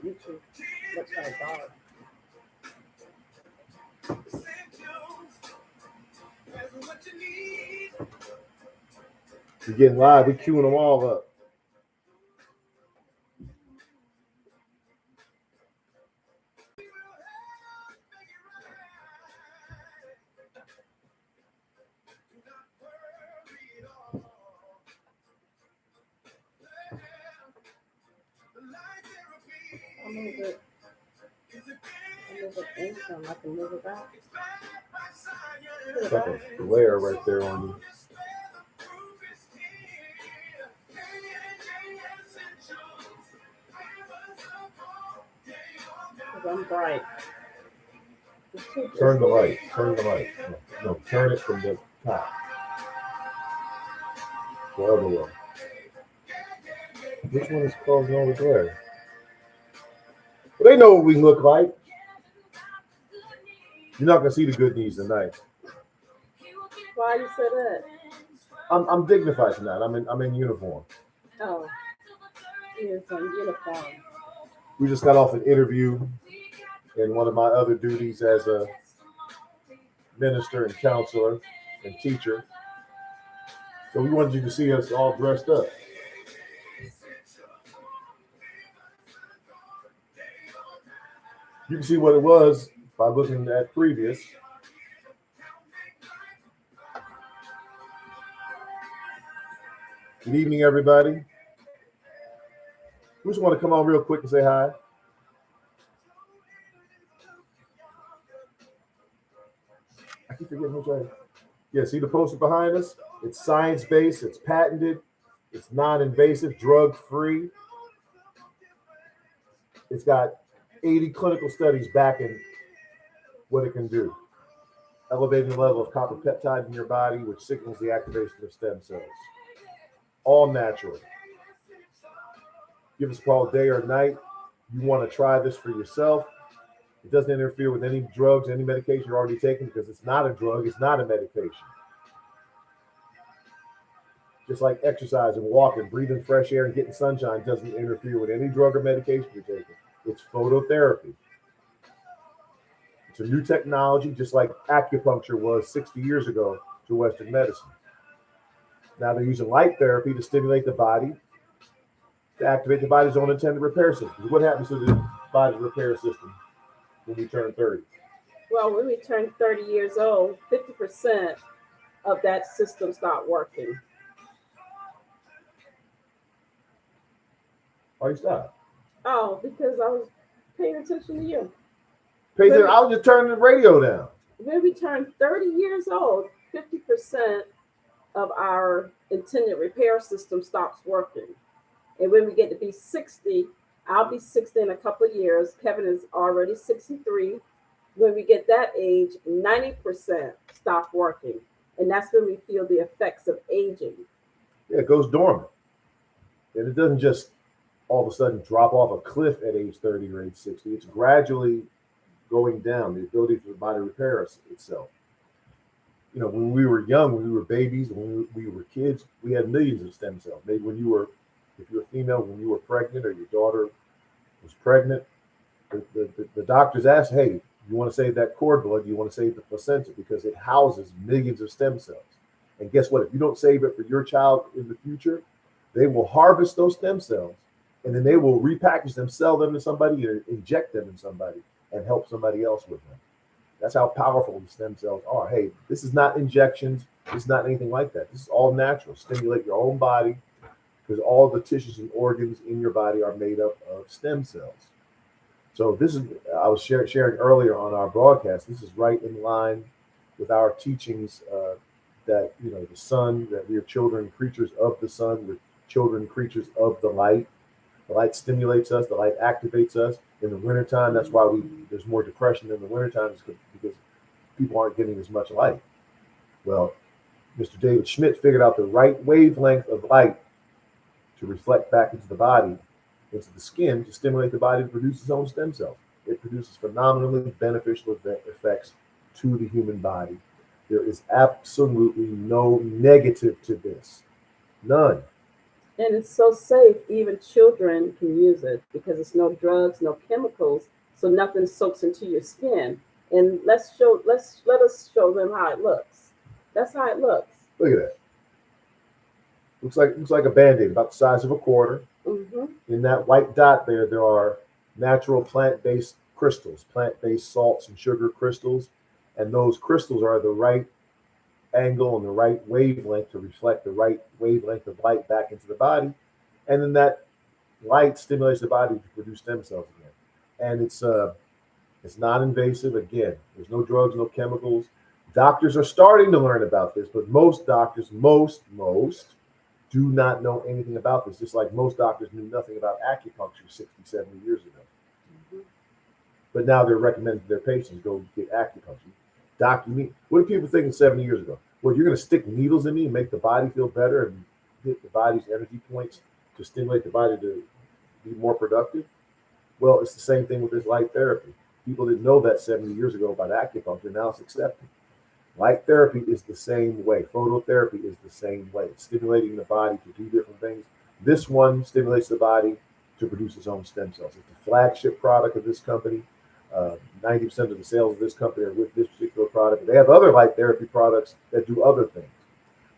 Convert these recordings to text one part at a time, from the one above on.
YouTube looks like dark. We're getting live. We're queuing them all up. I move it in some. I can move it back. It's like a glare right there on you. Because I'm bright. Turn the light. Turn the light. No, turn it from the top. The other way. Which one is causing all the glare? Well, they know what we look like. You're not gonna see the good knees tonight. Why you say that? I'm dignified tonight. I'm in uniform. Oh, yes, I'm uniform. We just got off an interview in one of my other duties as a minister and counselor and teacher. So we wanted you to see us all dressed up. You can see what it was by looking at previous. Good evening, everybody. Who just want to come on real quick and say hi? I keep forgetting who's right. Yeah, see the poster behind us? It's science-based, it's patented, it's non-invasive, drug-free. It's got 80 clinical studies backing what it can do. Elevating the level of copper peptide in your body, which signals the activation of stem cells. All natural. Give us a call day or night. You want to try this for yourself. It doesn't interfere with any drugs, any medication you're already taking, because it's not a drug, it's not a medication. Just like exercise and walking, breathing fresh air and getting sunshine doesn't interfere with any drug or medication you're taking. It's phototherapy. It's a new technology, just like acupuncture was 60 years ago to Western medicine. Now they're using light therapy to stimulate the body, to activate the body's own intended repair system. What happens to the body's repair system when we turn 30? Well, when we turn 30 years old, 50% of that system start working. Why you stop? Oh, because I was paying attention to you. I was just turning the radio down. When we turn 30 years old, 50% of our intended repair system stops working. And when we get to be 60, I'll be 60 in a couple of years. Kevin is already 63. When we get that age, 90% stop working. And that's when we feel the effects of aging. Yeah, it goes dormant. And it doesn't just all of a sudden drop off a cliff at age 30 or age 60. It's gradually going down, the ability for the body to repair itself. You know, when we were young, when we were babies, when we were kids, we had millions of stem cells. Maybe if you were female, when you were pregnant or your daughter was pregnant, the doctors asked, hey, you want to save that cord blood? You want to save the placenta because it houses millions of stem cells. And guess what? If you don't save it for your child in the future, they will harvest those stem cells and then they will repackage them, sell them to somebody, or inject them in somebody and help somebody else with them. That's how powerful the stem cells are. Hey, this is not injections. It's not anything like that. This is all natural. Stimulate your own body because all the tissues and organs in your body are made up of stem cells. So this is, I was sharing earlier on our broadcast, this is right in line with our teachings that, you know, the sun, that we are children, creatures of the sun, we're children, creatures of the light. The light stimulates us, the light activates us. In the wintertime, that's why there's more depression in the wintertime, because people aren't getting as much light. Well, Mr. David Schmidt figured out the right wavelength of light to reflect back into the body, into the skin, to stimulate the body to produce its own stem cells. It produces phenomenally beneficial effects to the human body. There is absolutely no negative to this. None. And it's so safe, even children can use it because it's no drugs, no chemicals, so nothing soaks into your skin. And let us show them how it looks. That's how it looks. Look at that. Looks like a band-aid about the size of a quarter. Hmm. In that white dot there are natural plant-based crystals, plant-based salts and sugar crystals, and those crystals are the right angle and the right wavelength to reflect the right wavelength of light back into the body, and then that light stimulates the body to produce stem cells again. And it's non-invasive. Again, there's no drugs, no chemicals. Doctors are starting to learn about this, but most doctors, most do not know anything about this. Just like most doctors knew nothing about acupuncture 60, 70 years ago. Hmm. But now they're recommending to their patients go get acupuncture. Doc, you mean what did people thinking 70 years ago? Well, you're going to stick needles in me and make the body feel better and hit the body's energy points to stimulate the body to be more productive? Well, it's the same thing with this light therapy. People didn't know that 70 years ago about acupuncture. Now it's accepted. Light therapy is the same way. Phototherapy is the same way. It's stimulating the body to do different things. This one stimulates the body to produce its own stem cells. It's the flagship product of this company. 90% of the sales of this company are with this particular product. They have other light therapy products that do other things.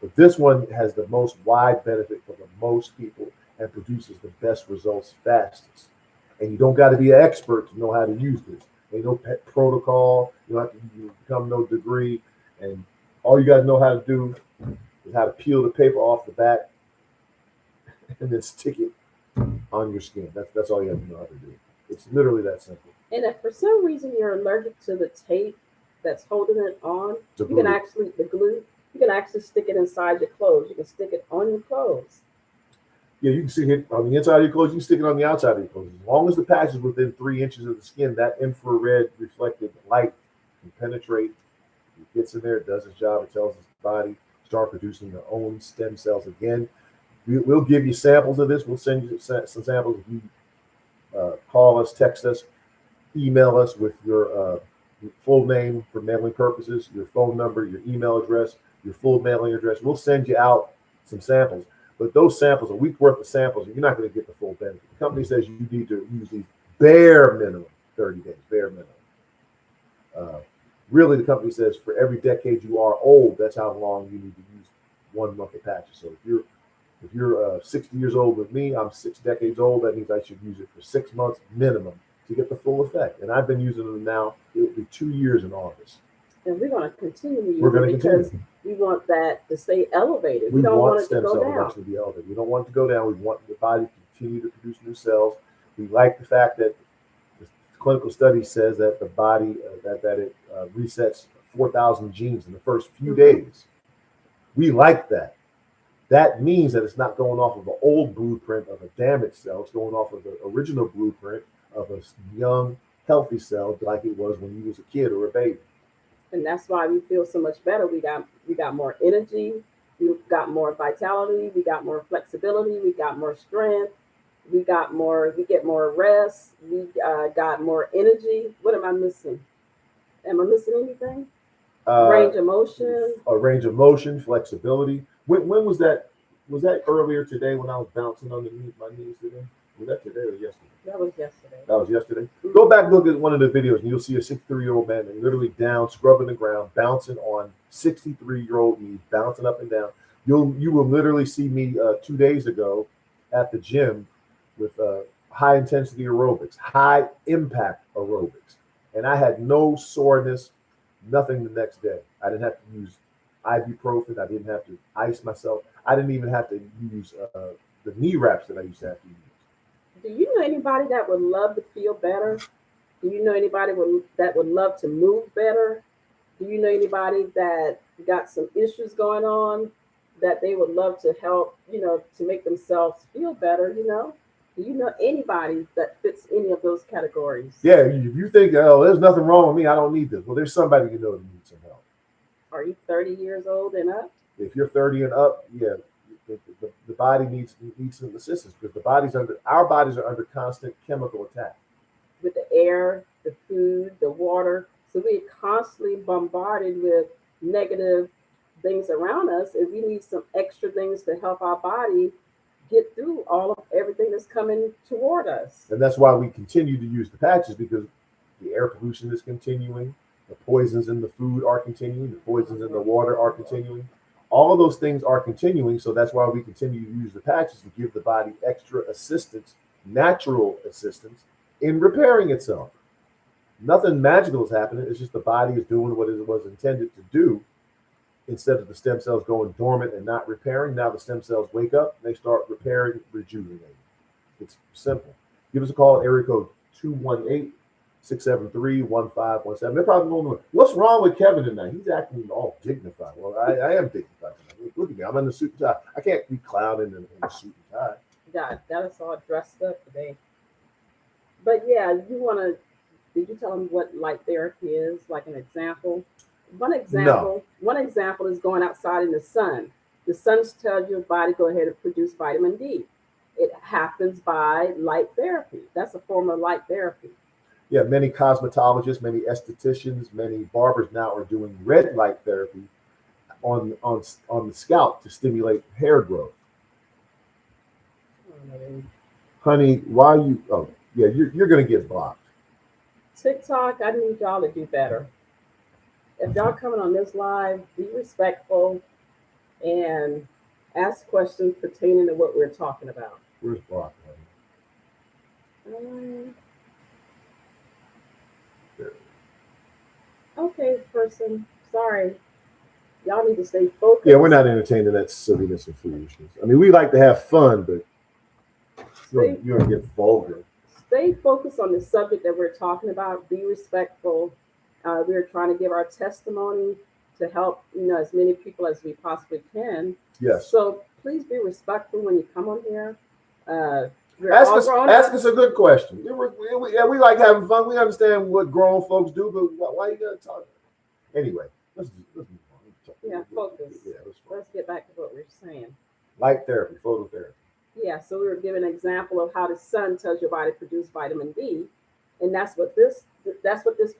But this one has the most wide benefit for the most people and produces the best results fastest. And you don't got to be an expert to know how to use this. Ain't no pet protocol. You don't have to become no degree. And all you got to know how to do is how to peel the paper off the back and then stick it on your skin. That's all you have to know how to do. It's literally that simple. And if for some reason you're allergic to the tape that's holding it on, The you can glue. actually the glue. You can actually stick it inside your clothes. You can stick it on your clothes. Yeah, you can stick it on the inside of your clothes. You can stick it on the outside of your clothes. As long as the patch is within 3 inches of the skin, that infrared reflected light can penetrate. It gets in there, it does its job. It tells its body start producing their own stem cells again. We'll give you samples of this. We'll send you some samples if you call us, text us, email us with your full name for mailing purposes, your phone number, your email address, your full mailing address. We'll send you out some samples. But those samples, a week worth of samples, you're not going to get the full benefit. The company says you need to use these bare minimum 30 days, bare minimum. Really, the company says for every decade you are old, that's how long you need to use 1 month of patches. So if you're 60 years old with me, I'm 6 decades old. That means I should use it for 6 months minimum to get the full effect. And I've been using them now. It will be 2 years in August. And we're going to continue to use We're going it to because continue. we want that to stay elevated. We We don't want want it to stem go cell down. production to be elevated. We don't want it to go down. We want the body to continue to produce new cells. We like the fact that the clinical study says that the body that it resets 4,000 genes in the first few days. We like that. That means that it's not going off of the old blueprint of a damaged cell. It's going off of the original blueprint of a young, healthy cell, like it was when you was a kid or a baby. And that's why we feel so much better. We got more energy, we got more vitality, we got more flexibility, we got more strength, we get more rest, we got more energy. What am I missing? Am I missing anything? Uh, Range of motion. a range of motion, flexibility. When was that? Was that earlier today when I was bouncing underneath my knees today? Was that today or yesterday? That was yesterday. That was yesterday. Go back and look at one of the videos, and you'll see a 63-year-old man literally down, scrubbing the ground, bouncing on 63-year-old knees, bouncing up and down. You will literally see me 2 days ago at the gym with high intensity aerobics, high impact aerobics, and I had no soreness, nothing the next day. I didn't have to use ibuprofen. I didn't have to ice myself. I didn't even have to use the knee wraps that I used to have to use. Do you know anybody that would love to feel better? Do you know anybody that would love to move better? Do you know anybody that got some issues going on that they would love to help, to make themselves feel better, Do you know anybody that fits any of those categories? Yeah, if you think, oh, there's nothing wrong with me, I don't need this. Well, there's somebody you know that needs some help. Are you 30 years old and up? If you're 30 and up, yeah, the body needs some assistance because our bodies are under constant chemical attack. With the air, the food, the water. So we're constantly bombarded with negative things around us, and we need some extra things to help our body get through all of everything that's coming toward us. And that's why we continue to use the patches, because the air pollution is continuing, the poisons in the food are continuing, the poisons in the water are continuing. All of those things are continuing, so that's why we continue to use the patches to give the body extra assistance, natural assistance in repairing itself. Nothing magical is happening. It's just the body is doing what it was intended to do. Instead of the stem cells going dormant and not repairing, now the stem cells wake up and they start repairing, rejuvenating. It's simple. Give us a call at area code 218-673-1517. They're probably going, what's wrong with Kevin tonight? He's acting all dignified. Well, I am dignified tonight. Look at me. I'm in the suit and tie. I can't be clowning in a suit and tie. Got us all dressed up today. But yeah, did you tell them what light therapy is? Like an example? One example is going outside in the sun. The sun tells your body go ahead and produce vitamin D. It happens by light therapy. That's a form of light therapy. Yeah, many cosmetologists, many estheticians, many barbers now are doing red light therapy on the scalp to stimulate hair growth. Honey, why you? Oh, yeah, you're gonna get blocked. TikTok, I need y'all to do better. If y'all coming on this live, be respectful and ask questions pertaining to what we're talking about. Where's blocked, honey? Okay, person. Sorry. Y'all need to stay focused. Yeah, we're not entertaining that silliness and foolishness. I mean, we like to have fun, but you're gonna get vulgar. Stay focused on the subject that we're talking about. Be respectful. We're trying to give our testimony to help, as many people as we possibly can. Yes. So please be respectful when you come on here. Ask us a good question. We like having fun. We understand what grown folks do, but why you gotta talk? Anyway, let's move on. Yeah, focus. Yeah, let's get back to what we're saying. Light therapy, phototherapy. Yeah, so we were giving an example of how the sun tells your body to produce vitamin D, and that's what this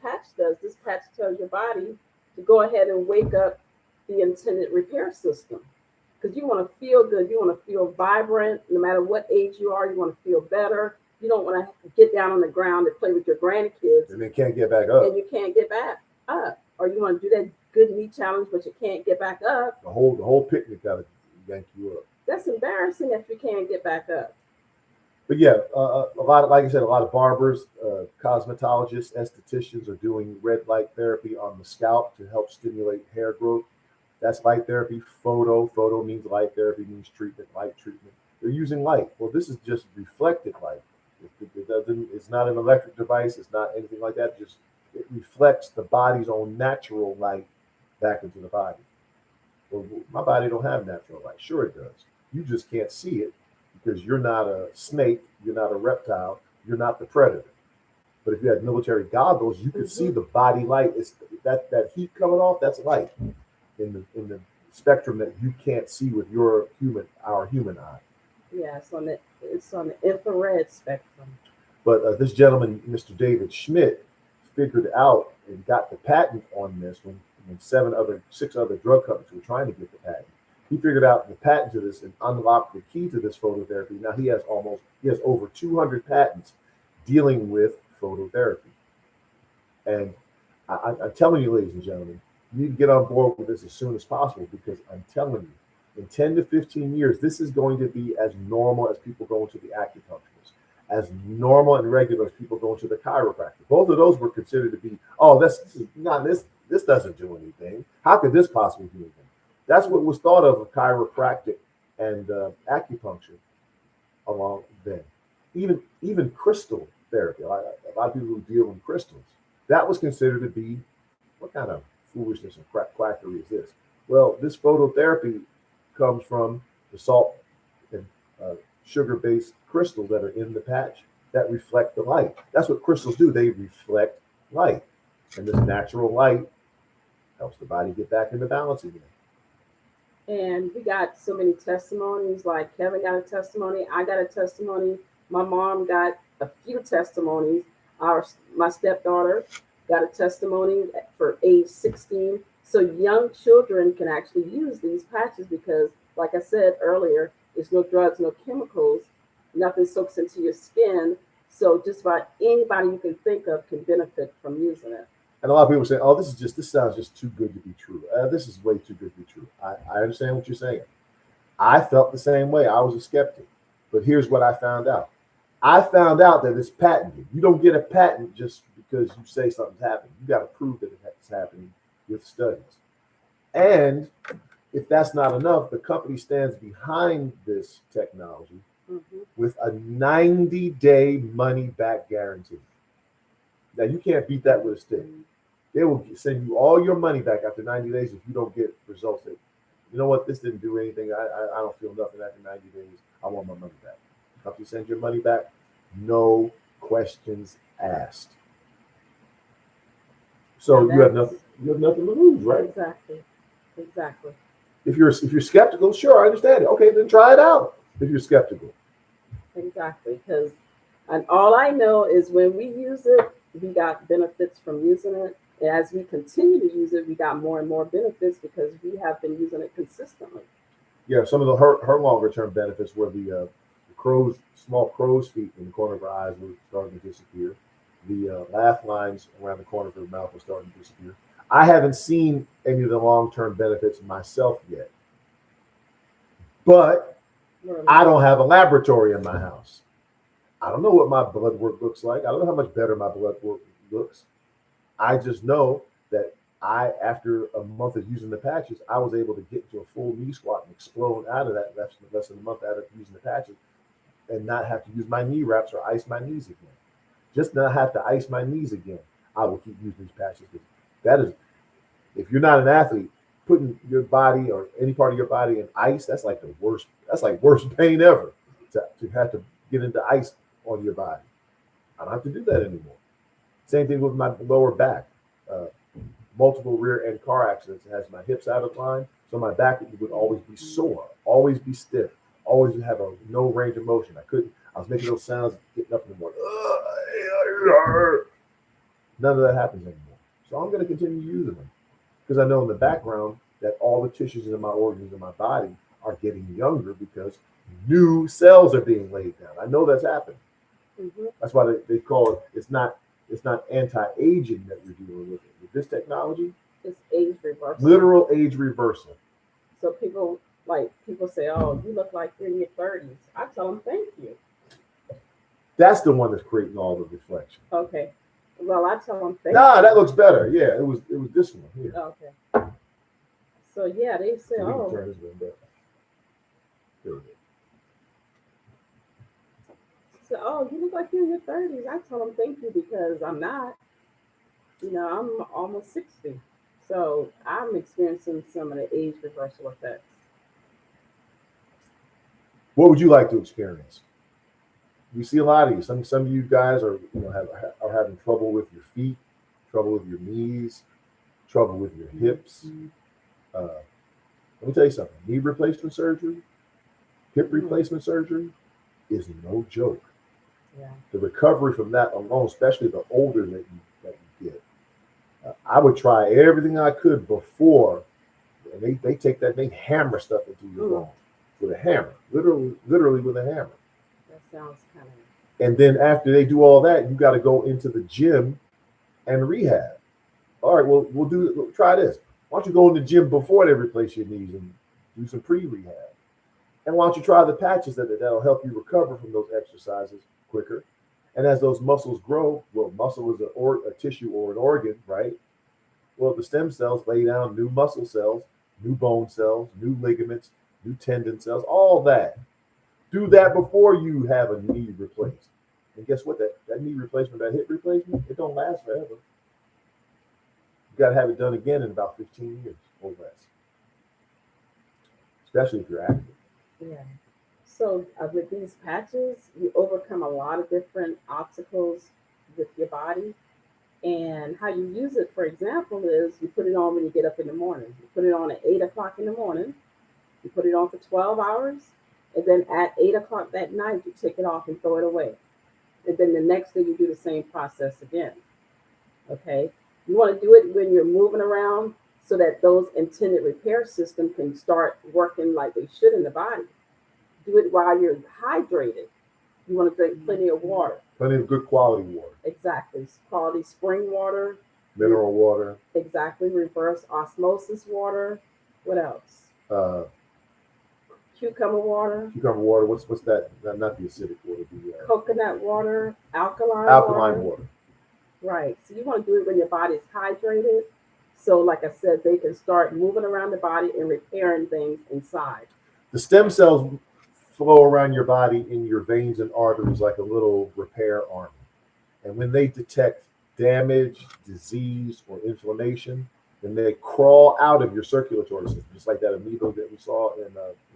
patch does. This patch tells your body to go ahead and wake up the intended repair system, because you want to feel good, you want to feel vibrant. No matter what age you are, you want to feel better. You don't want to get down on the ground and play with your grandkids, and they can't get back up. And you can't get back up, or you want to do that good knee challenge, but you can't get back up. The whole picnic got to yank you up. That's embarrassing if you can't get back up. But yeah, a lot of, like I said, a lot of barbers, cosmetologists, estheticians are doing red light therapy on the scalp to help stimulate hair growth. That's light therapy. Photo means light therapy, means treatment, light treatment. They're using light. Well, this is just reflected light. It's not an electric device. It's not anything like that. It reflects the body's own natural light back into the body. Well, my body don't have natural light. Sure it does. You just can't see it because you're not a snake, you're not a reptile, you're not the predator. But if you had military goggles, you could see the body light. It's that heat coming off, that's light in the spectrum that you can't see with our human eye. Yeah, it's on the infrared spectrum. But this gentleman, Mr. David Schmidt, figured out and got the patent on this when 6 other drug companies were trying to get the patent. He figured out the patent to this and unlocked the key to this phototherapy. Now he has over 200 patents dealing with phototherapy. And I'm telling you, ladies and gentlemen, you need to get on board with this as soon as possible, because I'm telling you, in 10 to 15 years, this is going to be as normal as people going to the acupuncturist, as normal and regular as people going to the chiropractor. Both of those were considered to be, this doesn't do anything. How could this possibly do anything? That's what was thought of chiropractic and acupuncture along then. Even crystal therapy, a lot of people who deal in crystals, that was considered to be, what kind of foolishness and quackery is this? Well, this phototherapy comes from the salt and sugar-based crystals that are in the patch that reflect the light. That's what crystals do. They reflect light. And this natural light helps the body get back into balance again. And we got so many testimonies, like Kevin got a testimony, I got a testimony, my mom got a few testimonies, my stepdaughter got a testimony for age 16. So young children can actually use these patches because, like I said earlier, There's no drugs, no chemicals, nothing soaks into your skin. So just about anybody you can think of can benefit from using it. And a lot of people say, "Oh, this sounds just too good to be true. This is way too good to be true." I understand what you're saying. I felt the same way. I was a skeptic, but here's what I found out. I found out that it's patented. You don't get a patent just because you say something's happening. You got to prove that it's happening with studies. And if that's not enough, the company stands behind this technology with a 90-day money back guarantee. Now, you can't beat that with a stick. They will send you all your money back after 90 days if you don't get results that, you know what, this didn't do anything. I don't feel nothing after 90 days. I want my money back. The company sends your money back, no questions asked. So you have nothing to lose, right? Exactly. If you're skeptical, sure, I understand it. Okay, then try it out. If you're skeptical. Exactly, and all I know is when we use it, we got benefits from using it. And as we continue to use it, we got more and more benefits because we have been using it consistently. Yeah, some of the her longer term benefits were the small crow's feet in the corner of her eyes were starting to disappear. The laugh lines around the corner of her mouth were starting to disappear. I haven't seen any of the long term benefits myself yet, but I don't have a laboratory in my house. I don't know what my blood work looks like. I don't know how much better my blood work looks. I just know that after a month of using the patches, I was able to get into a full knee squat and explode out of that less than a month out of using the patches and not have to use my knee wraps or ice my knees again. Just not have to ice my knees again. I will keep using these patches. That is, if you're not an athlete, putting your body or any part of your body in ice, that's like the worst. That's like worst pain ever to have to get into ice on your body. I don't have to do that anymore. Same thing with my lower back. Multiple rear end car accidents. It has my hips out of line, so my back would always be sore, always be stiff, always have no range of motion. I was making those sounds getting up in the morning. None of that happens anymore. So I'm going to continue using them because I know in the background that all the tissues in my organs in my body are getting younger because new cells are being laid down. I know that's happening. That's why they call it. It's not anti-aging that we're dealing with. With this technology, it's age reversal. Literal age reversal. So people say, "Oh, you look like you're in your 30s." I tell them, "Thank you." That's the one that's creating all the reflection. Okay. Well, I tell them, "Thank you." That looks better. Yeah, it was this one here. Okay. So yeah, they say, "Oh." Turn this one back. There we go. So, "Oh, you look like you're in your 30s." I tell them, "Thank you," because I'm not. I'm almost 60. So I'm experiencing some of the age reversal effects. What would you like to experience? We see a lot of you. Some of you guys are are having trouble with your feet, trouble with your knees, trouble with your hips. Let me tell you something. Knee replacement surgery, hip replacement surgery is no joke. Yeah. The recovery from that alone, especially the older that you get. I would try everything I could before, and they take that, they hammer stuff into your bone with a hammer, literally with a hammer. That sounds kind of. And then after they do all that, you got to go into the gym and rehab. All right, well, we'll try this. Why don't you go in the gym before they replace your knees and do some pre-rehab? And why don't you try the patches that'll help you recover from those exercises quicker? And as those muscles grow, well, muscle is a tissue or an organ, right? Well, the stem cells lay down new muscle cells, new bone cells, new ligaments, new tendon cells, all that. Do that before you have a knee replaced. And guess what? That knee replacement, that hip replacement, it don't last forever. You got to have it done again in about 15 years or less, especially if you're active. Yeah. So with these patches, you overcome a lot of different obstacles with your body. And how you use it, for example, is you put it on when you get up in the morning. You put it on at 8 o'clock in the morning. You put it on for 12 hours. And then at 8 o'clock that night, you take it off and throw it away. And then the next day, you do the same process again. Okay? You want to do it when you're moving around so that those intended repair system can start working like they should in the body. do it while you're hydrated. You want to drink plenty of water. Plenty of good quality water, Exactly. Quality spring water. mineral water, Exactly. Reverse osmosis water. What else? uh, Cucumber water, cucumber water. What's that? Not the acidic water. The coconut water, alkaline alkaline water. water. Right. So you want to do it when your body is hydrated. So, like I said, they can start moving around the body and repairing things inside. The stem cells flow around your body in your veins and arteries like a little repair army. And when they detect damage, disease, or inflammation, then they crawl out of your circulatory system, just like that amoeba that we saw in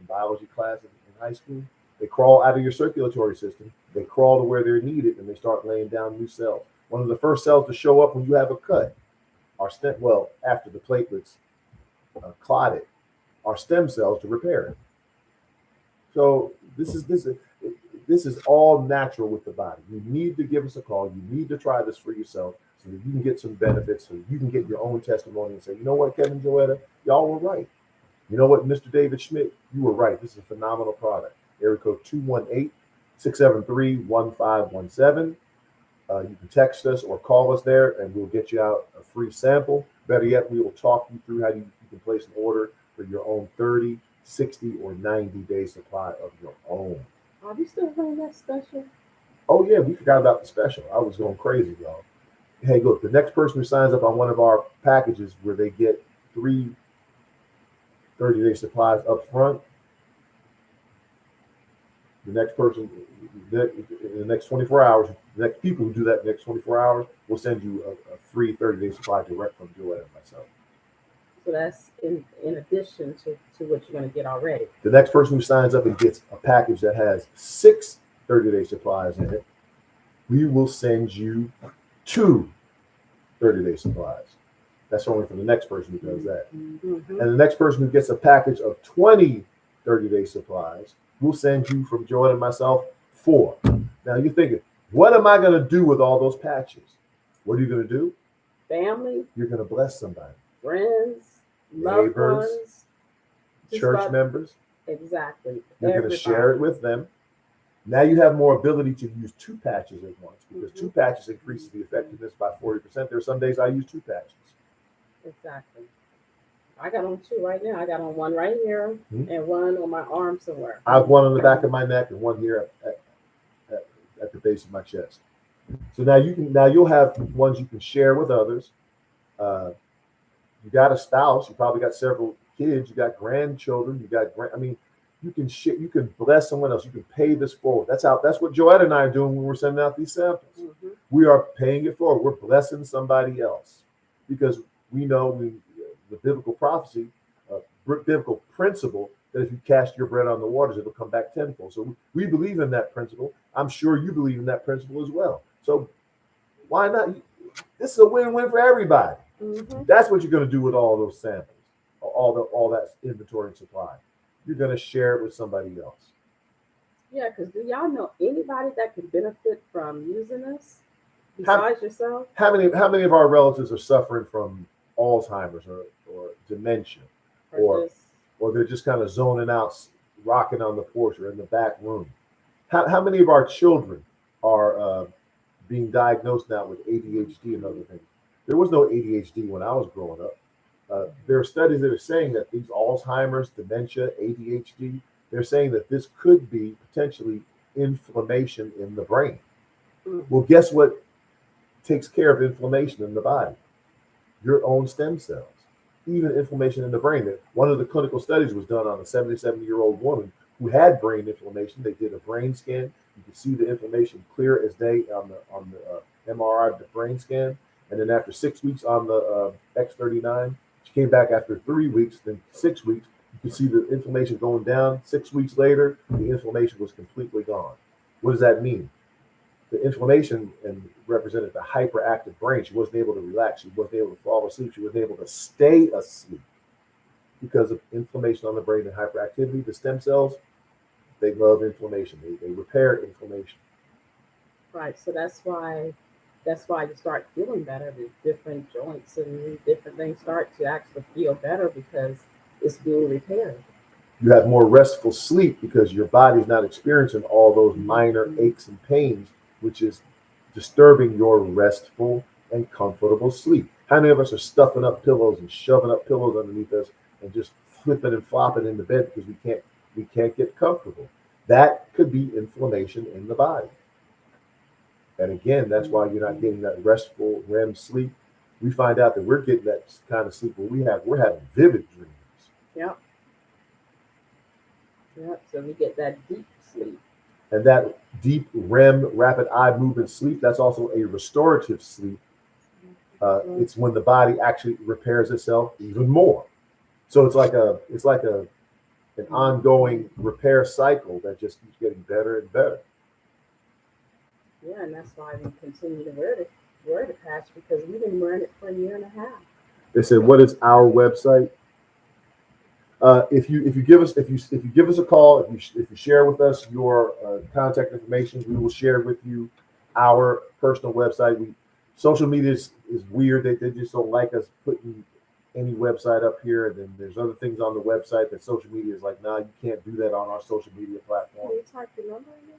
biology class in high school. They crawl out of your circulatory system. They crawl to where they're needed, and they start laying down new cells. One of the first cells to show up when you have a cut are after the platelets clotted, are stem cells to repair it. So this is all natural with the body. You need to give us a call. You need to try this for yourself so that you can get some benefits, so you can get your own testimony and say, you know what, Kevin, Joetta, y'all were right. You know what, Mr. David Schmidt, you were right. This is a phenomenal product. Area code 218-673-1517. You can text us or call us there, and we'll get you out a free sample. Better yet, we will talk you through how you can place an order for your own 30, 60, or 90-day supply of your own. Are we still running that special? Oh, yeah, we forgot about the special. I was going crazy, y'all. Hey, look, the next person who signs up on one of our packages where they get 3 30-day supplies up front, the next person, in the next 24 hours, the next people who do that in the next 24 hours will send you a free 30-day supply direct from Joetta and myself. So that's in addition to what you're going to get already. The next person who signs up and gets a package that has 6 30-day supplies in it, we will send you 2 30-day supplies. That's only for the next person who does that. Mm-hmm. And the next person who gets a package of 20 30-day supplies, we'll send you from Joetta and myself 4. Now you're thinking, what am I going to do with all those patches? What are you going to do? Family. You're going to bless somebody. Friends. Loved Neighbors. ones. Church members. Exactly. You're going to share it with them. Now you have more ability to use 2 patches at once, because 2 patches increases the effectiveness by 40%. There are some days I use 2 patches. Exactly. I got on 2 right now. I got on one right here and one on my arm somewhere. I have one on the back of my neck and one here at the base of my chest. So now you'll have ones you can share with others. You got a spouse. You probably got several kids. You got grandchildren. You can share. You can bless someone else. You can pay this forward. That's what Joetta and I are doing when we're sending out these samples. Mm-hmm. We are paying it forward. We're blessing somebody else, because we know the biblical prophecy, biblical principle, that if you cast your bread on the waters, it'll come back tenfold. So we believe in that principle. I'm sure you believe in that principle as well. So why not? This is a win-win for everybody. Mm-hmm. That's what you're going to do with all those samples, all that inventory and supply. You're going to share it with somebody else. Yeah, because do y'all know anybody that could benefit from using this besides yourself? How many of our relatives are suffering from Alzheimer's or dementia, or they're just kind of zoning out, rocking on the porch or in the back room? How many of our children are being diagnosed now with ADHD and other things? There was no ADHD when I was growing up. There are studies that are saying that these Alzheimer's, dementia, ADHD, they're saying that this could be potentially inflammation in the brain. Mm-hmm. Well, guess what takes care of inflammation in the body? Your own stem cells. Even inflammation in the brain. One of the clinical studies was done on a 77-year-old woman who had brain inflammation. They did a brain scan. You could see the inflammation clear as day on the MRI of the brain scan. And then after 6 weeks on the X39, she came back after 3 weeks, then 6 weeks. You could see the inflammation going down. 6 weeks later, the inflammation was completely gone. What does that mean? The inflammation represented the hyperactive brain. She wasn't able to relax. She wasn't able to fall asleep. She wasn't able to stay asleep because of inflammation on the brain and hyperactivity. The stem cells, they love inflammation. They repair inflammation. Right. So that's why you start feeling better. The different joints and different things start to actually feel better because it's being repaired. You have more restful sleep because your body's not experiencing all those minor aches and pains, which is disturbing your restful and comfortable sleep. How many of us are stuffing up pillows and shoving up pillows underneath us and just flipping and flopping in the bed because we can't get comfortable? That could be inflammation in the body. And again, that's why you're not getting that restful REM sleep. We find out that we're getting that kind of sleep where we're having vivid dreams. Yep. Yep. So we get that deep sleep. And that deep REM, rapid eye movement sleep, that's also a restorative sleep. It's when the body actually repairs itself even more. So it's like an ongoing repair cycle that just keeps getting better and better. Yeah, and that's why we continue to wear the patch, because we've been wearing it for a year and a half. They said, "What is our website?" If you give us a call, if you share with us your contact information, we will share with you our personal website. Social media is weird. They just don't like us putting any website up here. And then there's other things on the website that social media is like, nah, you can't do that on our social media platform. Can you type your number in there?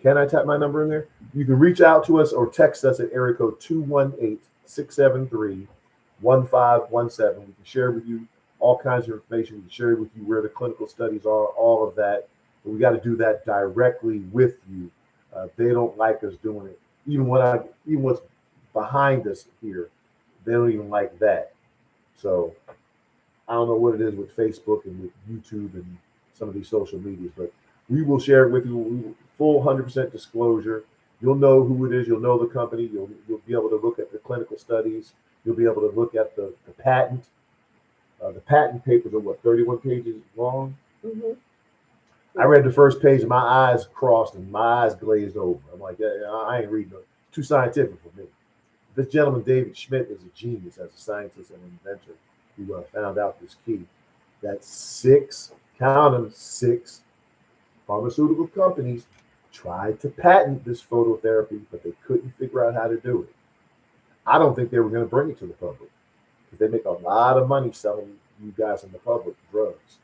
Can I type my number in there? You can reach out to us or text us at area code 218-673-1517. We can share with you all kinds of information. We can share with you where the clinical studies are, all of that. But we got to do that directly with you. They don't like us doing it. Even what's behind us here, they don't even like that. So I don't know what it is with Facebook and with YouTube and some of these social medias, but we will share it with you. Full 100% disclosure. You'll know who it is. You'll know the company. You'll be able to look at the clinical studies. You'll be able to look at the patent. The patent papers are 31 pages long. Mm-hmm. I read the first page and my eyes crossed and my eyes glazed over. I'm like, yeah, I ain't reading it. Too scientific for me. This gentleman, David Schmidt, is a genius as a scientist and inventor who found out this key that six pharmaceutical companies tried to patent this phototherapy, but they couldn't figure out how to do it. I don't think they were going to bring it to the public because they make a lot of money selling you guys in the public drugs.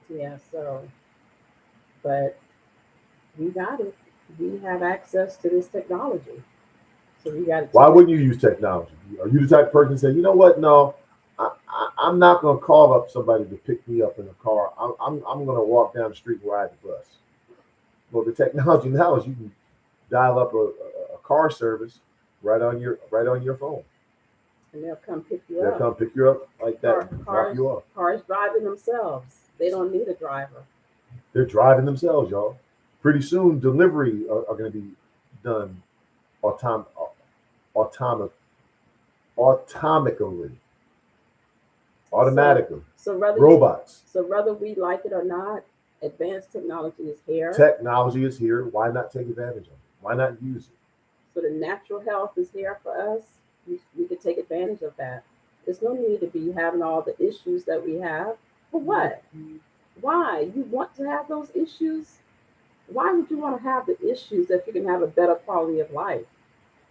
Yeah, but we got it. We have access to this technology. So we got it. Why wouldn't you use technology? Are you the type of person to say, you know what? No, I'm not going to call up somebody to pick me up in a car. I'm going to walk down the street and ride the bus. Well, the technology now is you can dial up a car service right on your phone. And they'll come pick you They'll up. come pick you up like that, drop you off. Cars driving themselves. They don't need a driver. They're driving themselves, y'all. Pretty soon, delivery are going to be done automatically. So robots. So whether we like it or not, advanced technology is here. Technology is here. Why not take advantage of it? Why not use it? So the natural health is here for us. We could take advantage of that. There's no need to be having all the issues that we have. For what? Why? You want to have those issues? Why would you want to have the issues if you can have a better quality of life?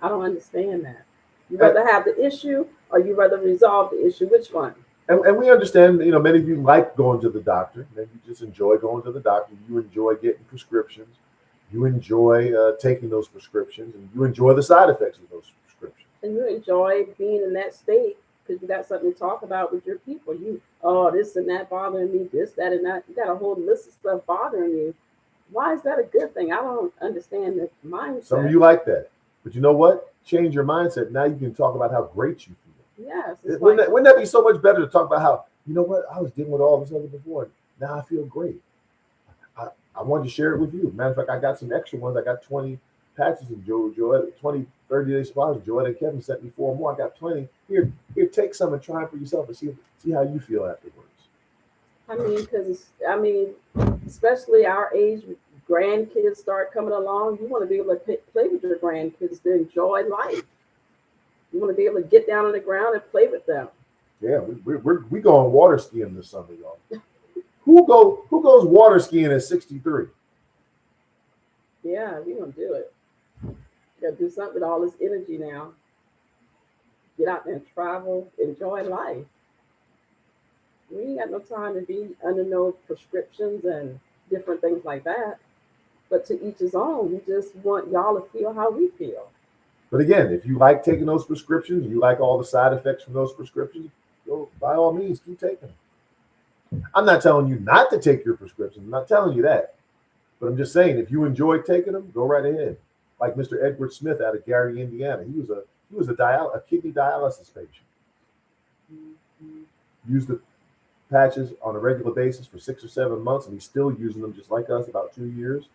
I don't understand that. You rather have the issue or you rather resolve the issue? Which one? And we understand, many of you like going to the doctor. Maybe you just enjoy going to the doctor. You enjoy getting prescriptions. You enjoy taking those prescriptions, and you enjoy the side effects of those prescriptions. And you enjoy being in that state because you got something to talk about with your people. This and that bothering me, this, that, and that. You got a whole list of stuff bothering you. Why is that a good thing? I don't understand the mindset. Some of you like that. But you know what? Change your mindset. Now you can talk about how great you feel. Yes. Wouldn't that be so much better to talk about how, you know what, I was dealing with all this other before. Now I feel great. I wanted to share it with you. Matter of fact, I got some extra ones. I got 20 patches of Joette, 20 30-day supplies. Joette and Kevin sent me 4 more. I got 20. Here, take some and try it for yourself and see how you feel afterwards. Especially our age, grandkids start coming along. You want to be able to play with your grandkids to enjoy life. You want to be able to get down on the ground and play with them. Yeah, we going water skiing this summer, y'all. Who goes water skiing at 63? Yeah, we're gonna do it. Got to do something with all this energy now. Get out there and travel, enjoy life. We ain't got no time to be under no prescriptions and different things like that. But to each his own. We just want y'all to feel how we feel. But again, if you like taking those prescriptions, you like all the side effects from those prescriptions, go by all means keep taking them. I'm not telling you not to take your prescriptions. I'm not telling you that. But I'm just saying, if you enjoy taking them, go right ahead. Like Mr. Edward Smith out of Gary, Indiana, he was a kidney dialysis patient. Used the patches on a regular basis for 6 or 7 months, and he's still using them just like us, about 2 years.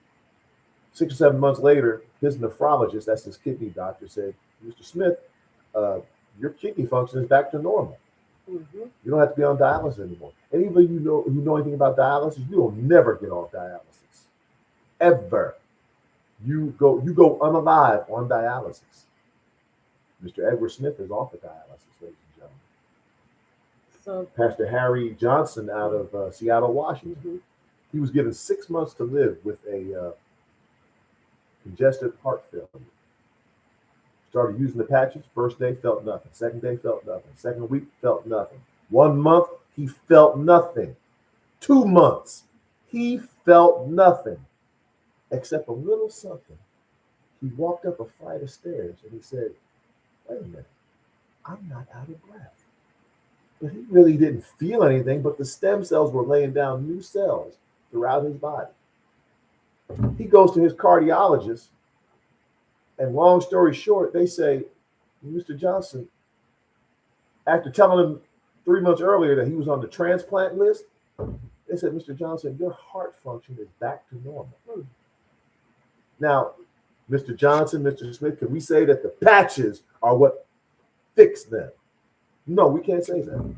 6 or 7 months later, his nephrologist, that's his kidney doctor, said, "Mr. Smith, your kidney function is back to normal. Mm-hmm. You don't have to be on dialysis anymore." And even you know who know anything about dialysis, you will never get off dialysis, ever. You go unalive on dialysis. Mr. Edward Smith is off of dialysis, ladies and gentlemen. So, Pastor Harry Johnson out of Seattle, Washington, mm-hmm. he was given 6 months to live with a congestive heart failure. Started using the patches. First day felt nothing. Second day felt nothing. Second week felt nothing. 1 month he felt nothing. 2 months he felt nothing except a little something. He walked up a flight of stairs and he said, "Wait a minute, I'm not out of breath." But he really didn't feel anything, but the stem cells were laying down new cells throughout his body. He goes to his cardiologist, and long story short, they say, "Mr. Johnson," after telling him 3 months earlier that he was on the transplant list, they said, "Mr. Johnson, your heart function is back to normal." Now, Mr. Johnson, Mr. Smith, can we say that the patches are what fixed them? No, we can't say that.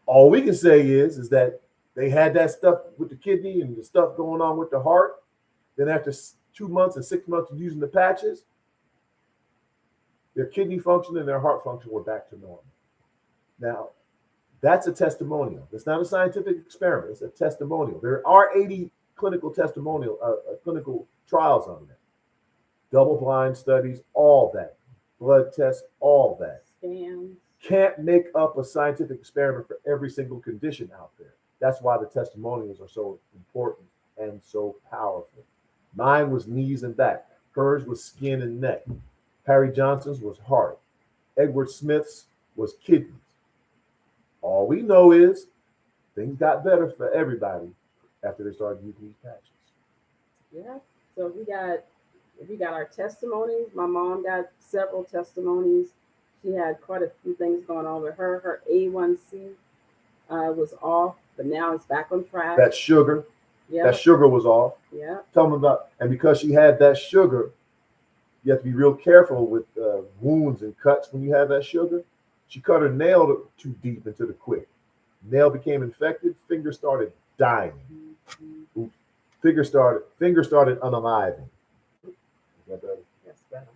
All we can say is that they had that stuff with the kidney and the stuff going on with the heart. Then after 2 months and 6 months of using the patches, their kidney function and their heart function were back to normal. Now, that's a testimonial. It's not a scientific experiment. It's a testimonial. There are 80 clinical clinical trials on that. Double-blind studies, all that. Blood tests, all that. Scans. Can't make up a scientific experiment for every single condition out there. That's why the testimonials are so important and so powerful. Mine was knees and back. Hers was skin and neck. Harry Johnson's was heart. Edward Smith's was kidneys. All we know is things got better for everybody after they started using these patches. Yeah. So we got our testimonies. My mom got several testimonies. She had quite a few things going on with her. Her A1C was off, but now it's back on track. That sugar was off. Yeah. Tell them about, and because she had that sugar, you have to be real careful with wounds and cuts when you have that sugar. She cut her nail too deep into the quick. Nail became infected. Finger started dying. Mm-hmm. Finger started unaliving. Is that better? That's better.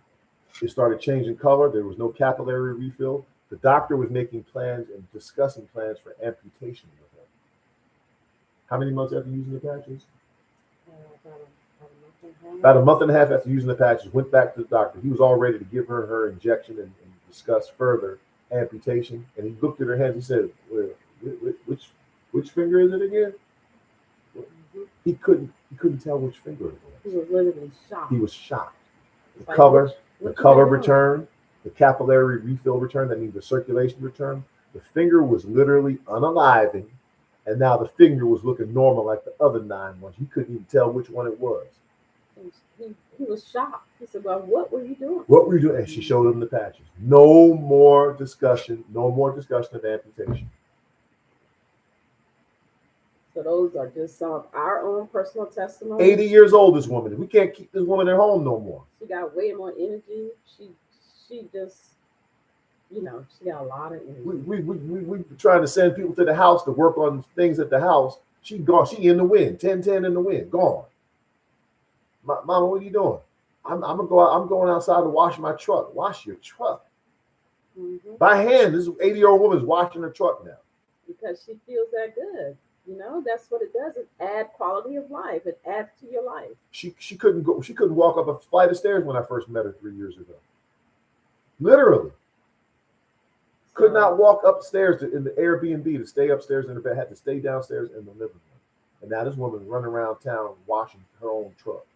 It started changing color. There was no capillary refill. The doctor was making plans and discussing plans for amputation with her. How many months after using the patches? About a month and a half after using the patches, went back to the doctor. He was all ready to give her injection and discuss further amputation. And he looked at her hands. He said, which finger is it again? Mm-hmm. He couldn't tell which finger it was. He was literally shocked. He was shocked. The like, color returned, the capillary refill returned. That means the circulation returned. The finger was literally unaliving, and now the finger was looking normal like the other 9 ones. He couldn't even tell which one it was. He was shocked. He said, "Well, what were you doing?" What were you doing? And she showed him the patches. No more discussion of amputation. So those are just some of our own personal testimonies. 80 years old, this woman. We can't keep this woman at home no more. She got way more energy. She just, she got a lot of energy. We trying to send people to the house to work on things at the house. She gone. She in the wind. 10-10 in the wind. Gone. Mama, what are you doing? I'm going outside to wash my truck. Wash your truck. Mm-hmm. By hand. This 80-year-old woman is washing her truck now. Because she feels that good. That's what it does. It adds quality of life. It adds to your life. She couldn't walk up a flight of stairs when I first met her 3 years ago. Literally. Could not walk upstairs in the Airbnb to stay upstairs in the bed. Had to stay downstairs in the living room. And now this woman running around town washing her own truck.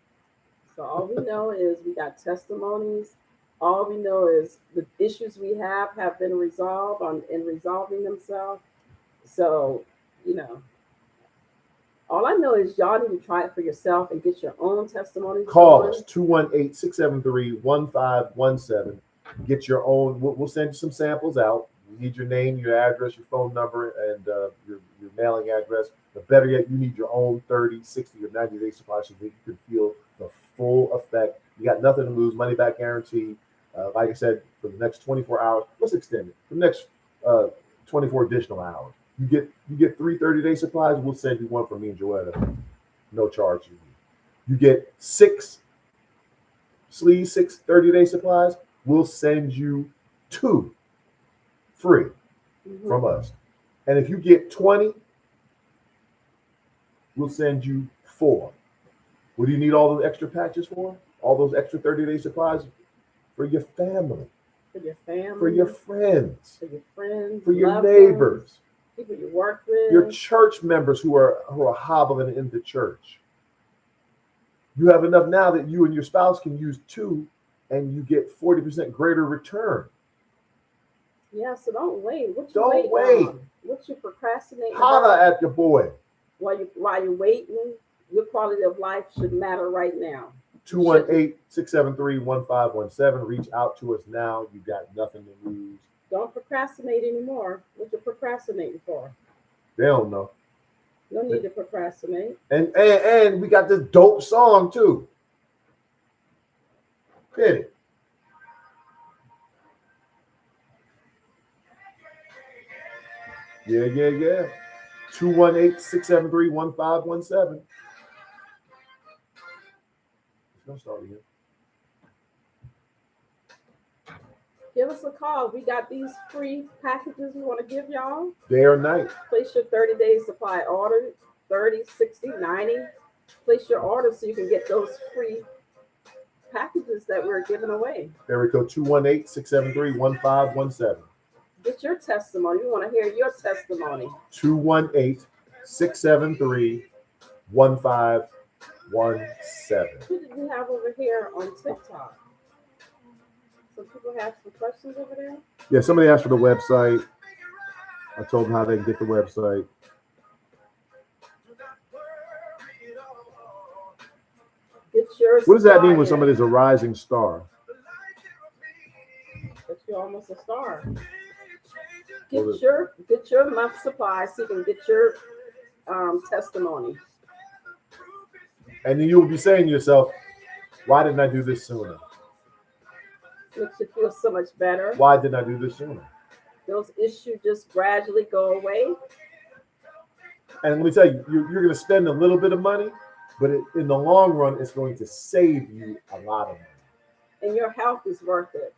So all we know is we got testimonies. All we know is the issues we have been resolved in resolving themselves. So, all I know is y'all need to try it for yourself and get your own testimonies. Call us 218-673-1517. Get your own. We'll send you some samples out. You need your name, your address, your phone number, and your mailing address. But better yet, you need your own 30, 60, or 90-day supply so that you can feel the full effect. You got nothing to lose. Money back guarantee. Like I said, for the next 24 hours, let's extend it. For the next 24 additional hours. You get 3 30-day supplies. We'll send you one from me and Joetta. No charge. You get 6 sleeves, 6 30-day supplies. We'll send you 2 free from us. And if you get 20, we'll send you 4. What do you need all those extra patches for? All those extra 30-day supplies? For your family. For your family. For your friends. For your friends. For your loved neighbors. ones, people you work with. Your church members who are hobbling into church. You have enough now that you and your spouse can use 2 and you get 40% greater return. Yeah, so don't wait. Don't wait. What you procrastinating Holla about? at your boy. While you're waiting, your quality of life should matter right now. 218-673-1517. Reach out to us now. You got nothing to lose. Don't procrastinate anymore. What you procrastinating for? They don't know. No need to procrastinate. And we got this dope song too. Hit it. Yeah. 218-673-1517. It's gonna start again. Give us a call. We got these free packages we want to give y'all. Day or night. Place your 30-day supply order, 30, 60, 90. Place your order so you can get those free packages that we're giving away. Area code 218-673-1517. Get your testimony. We want to hear your testimony. 218-673-1517. Who did we have over here on TikTok? Some people have some questions over there. Yeah, somebody asked for the website. I told them how they can get the website. Get your What does that mean supply when somebody's a rising star? That you're almost a star. Get your month supply so you can get your testimony. And then you'll be saying to yourself, why didn't I do this sooner? Makes you feel so much better. Why didn't I do this sooner? Those issues just gradually go away. And let me tell you, you're going to spend a little bit of money, but in the long run, it's going to save you a lot of money. And your health is worth it.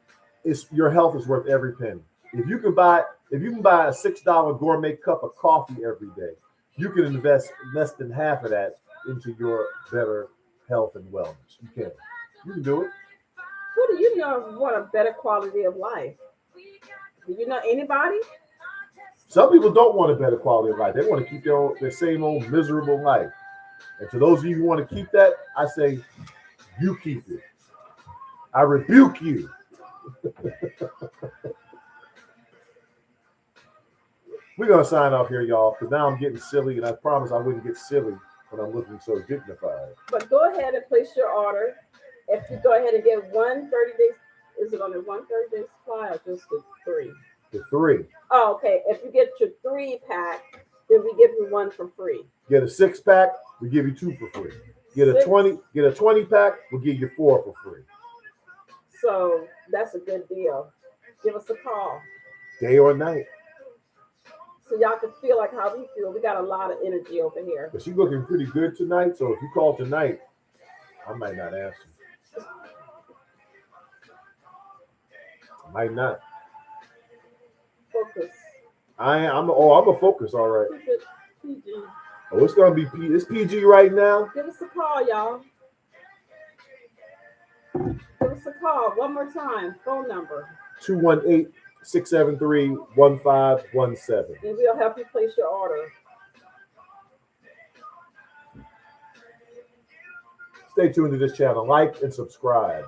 Your health is worth every penny. If you can buy a $6 gourmet cup of coffee every day, you can invest less than half of that into your better health and wellness. You can do it. Who do you know want a better quality of life? Do you know anybody? Some people don't want a better quality of life. They want to keep their same old miserable life. And to those of you who want to keep that, I say, you keep it. I rebuke you. We're going to sign off here, y'all, because now I'm getting silly, and I promise I wouldn't get silly when I'm looking so dignified. But go ahead and place your order. If you go ahead and get 1 30-day, is it only 1 30-day supply or just the 3? The 3. Oh, okay. If you get your 3-pack, then we give you 1 for free. Get a 6-pack, we give you 2 for free. Get a 20-pack, we'll give you 4 for free. So that's a good deal. Give us a call. Day or night. So y'all can feel like how we feel. We got a lot of energy over here. But she's looking pretty good tonight, so if you call tonight, I might not answer. I might not. Focus. I'm a focus, all right. Keep it PG. Oh, it's gonna be it's PG right now. Give us a call, y'all. Give us a call one more time. Phone number. 673-1517. And we'll help you place your order. Stay tuned to this channel. Like and subscribe.